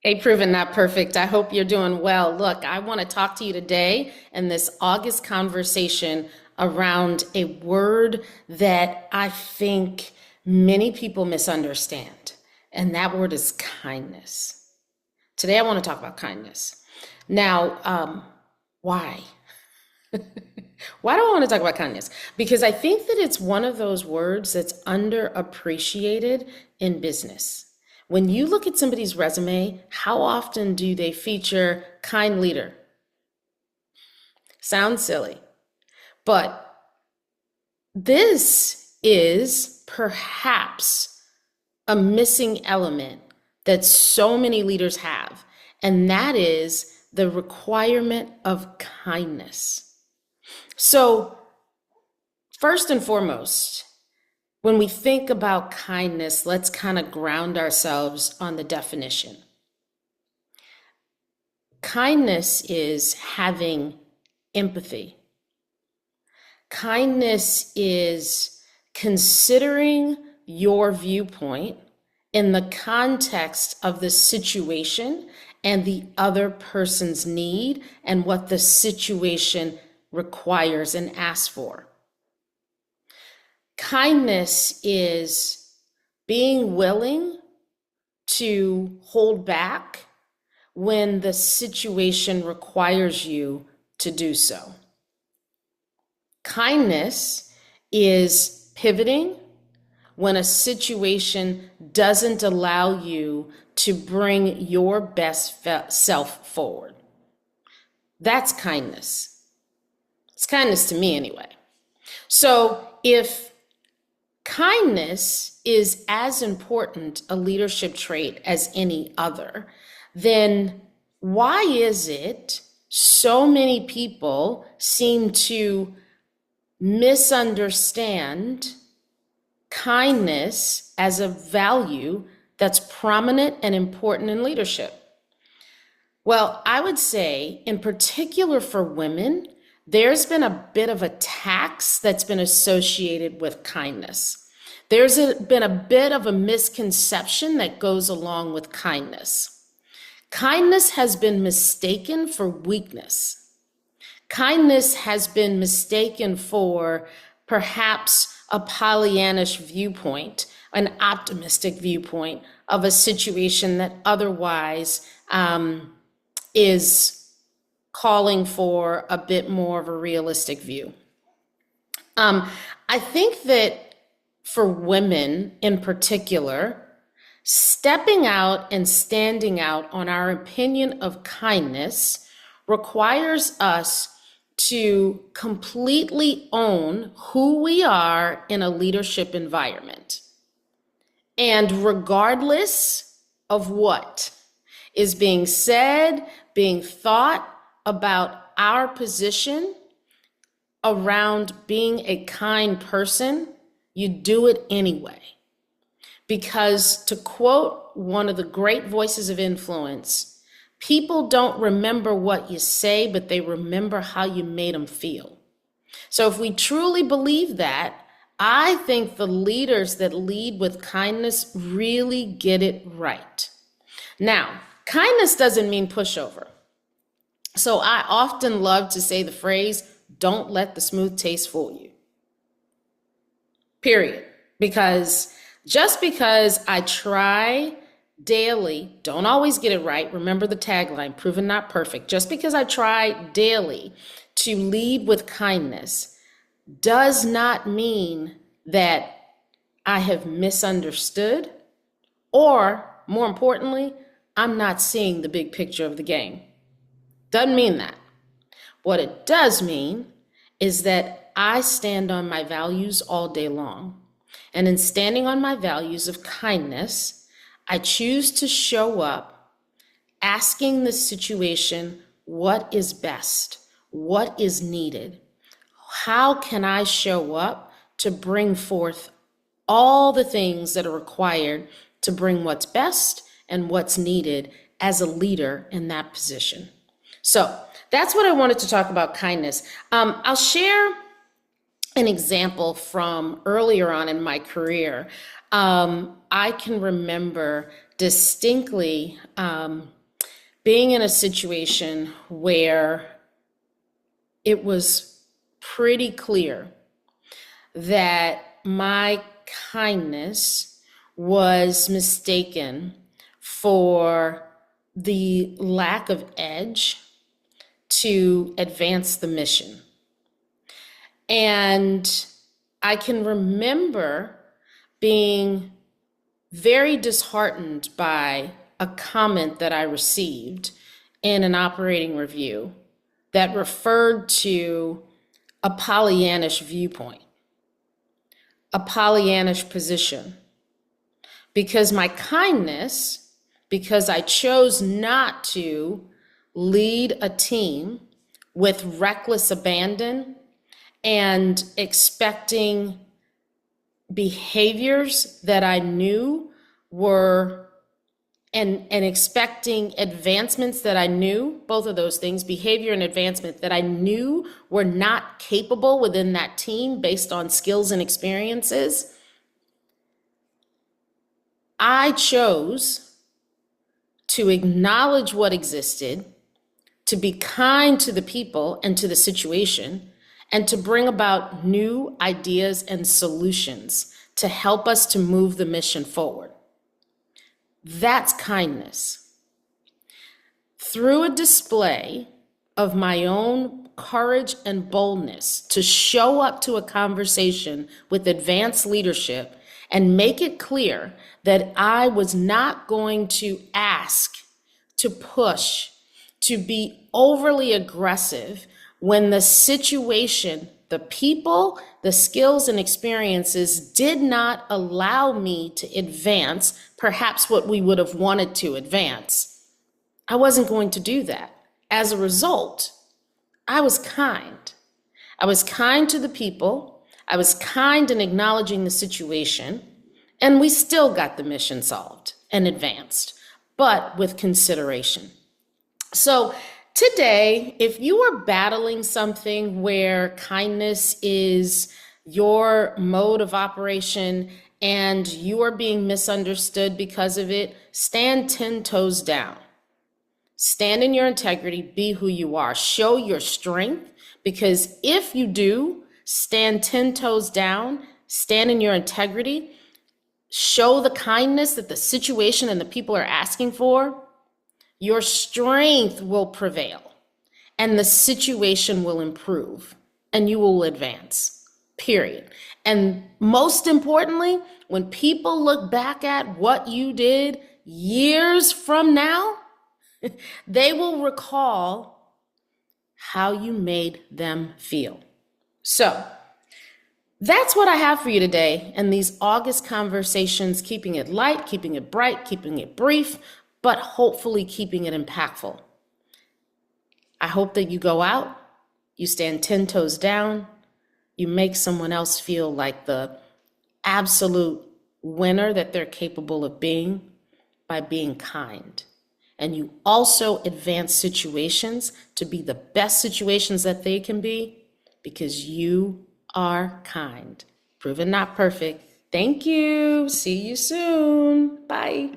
Hey, Proven Not Perfect. I hope you're doing well. Look, I want to talk to you today in this August conversation around a word that I think many people misunderstand, and that word is kindness. Today, I want to talk about kindness. Now, why? Why do I want to talk about kindness? Because I think that it's one of those words that's underappreciated in business. When you look at somebody's resume, how often do they feature kind leader? Sounds silly, but this is perhaps a missing element that so many leaders have, and that is the requirement of kindness. So, first and foremost, when we think about kindness, let's kind of ground ourselves on the definition. Kindness is having empathy. Kindness is considering your viewpoint in the context of the situation and the other person's need and what the situation requires and asks for. Kindness is being willing to hold back when the situation requires you to do so. Kindness is pivoting when a situation doesn't allow you to bring your best self forward. That's kindness. It's kindness to me anyway. So if kindness is as important a leadership trait as any other, then why is it so many people seem to misunderstand kindness as a value that's prominent and important in leadership? Well, I would say, in particular for women, there's been a bit of a tax that's been associated with kindness. There's been a bit of a misconception that goes along with kindness. Kindness has been mistaken for weakness. Kindness has been mistaken for perhaps a Pollyannish viewpoint, an optimistic viewpoint of a situation that otherwise is calling for a bit more of a realistic view. I think that for women in particular, stepping out and standing out on our opinion of kindness requires us to completely own who we are in a leadership environment. And regardless of what is being said, being thought about our position around being a kind person, you do it anyway. Because to quote one of the great voices of influence, people don't remember what you say, but they remember how you made them feel. So if we truly believe that, I think the leaders that lead with kindness really get it right. Now, kindness doesn't mean pushover. So I often love to say the phrase, don't let the smooth taste fool you. Period. Because just because I try daily, don't always get it right. Remember the tagline, proven not perfect. Just because I try daily to lead with kindness does not mean that I have misunderstood, or more importantly, I'm not seeing the big picture of the game. Doesn't mean that. What it does mean is that I stand on my values all day long. And in standing on my values of kindness, I choose to show up asking the situation, what is best? What is needed? How can I show up to bring forth all the things that are required to bring what's best and what's needed as a leader in that position? So that's what I wanted to talk about kindness. I'll share an example from earlier on in my career. I can remember distinctly being in a situation where it was pretty clear that my kindness was mistaken for the lack of edge to advance the mission. And I can remember being very disheartened by a comment that I received in an operating review that referred to a Pollyannish viewpoint, a Pollyannish position. Because my kindness, because I chose not to lead a team with reckless abandon and expecting behaviors that I knew were, and expecting advancements that I knew, both of those things, behavior and advancement, that I knew were not capable within that team based on skills and experiences, I chose to acknowledge what existed, to be kind to the people and to the situation, and to bring about new ideas and solutions to help us to move the mission forward. That's kindness. Through a display of my own courage and boldness to show up to a conversation with advanced leadership and make it clear that I was not going to ask, to push, to be overly aggressive when the situation, the people, the skills and experiences did not allow me to advance perhaps what we would have wanted to advance. I wasn't going to do that. As a result, I was kind. I was kind to the people. I was kind in acknowledging the situation, and we still got the mission solved and advanced, but with consideration. So today, if you are battling something where kindness is your mode of operation and you are being misunderstood because of it, stand 10 toes down. Stand in your integrity, be who you are, show your strength, because if you do stand 10 toes down, stand in your integrity, show the kindness that the situation and the people are asking for, your strength will prevail and the situation will improve and you will advance, period. And most importantly, when people look back at what you did years from now, they will recall how you made them feel. So that's what I have for you today in these August conversations, keeping it light, keeping it bright, keeping it brief, but hopefully keeping it impactful. I hope that you go out, you stand 10 toes down, you make someone else feel like the absolute winner that they're capable of being by being kind. And you also advance situations to be the best situations that they can be because you are kind. Proven not perfect. Thank you. See you soon. Bye.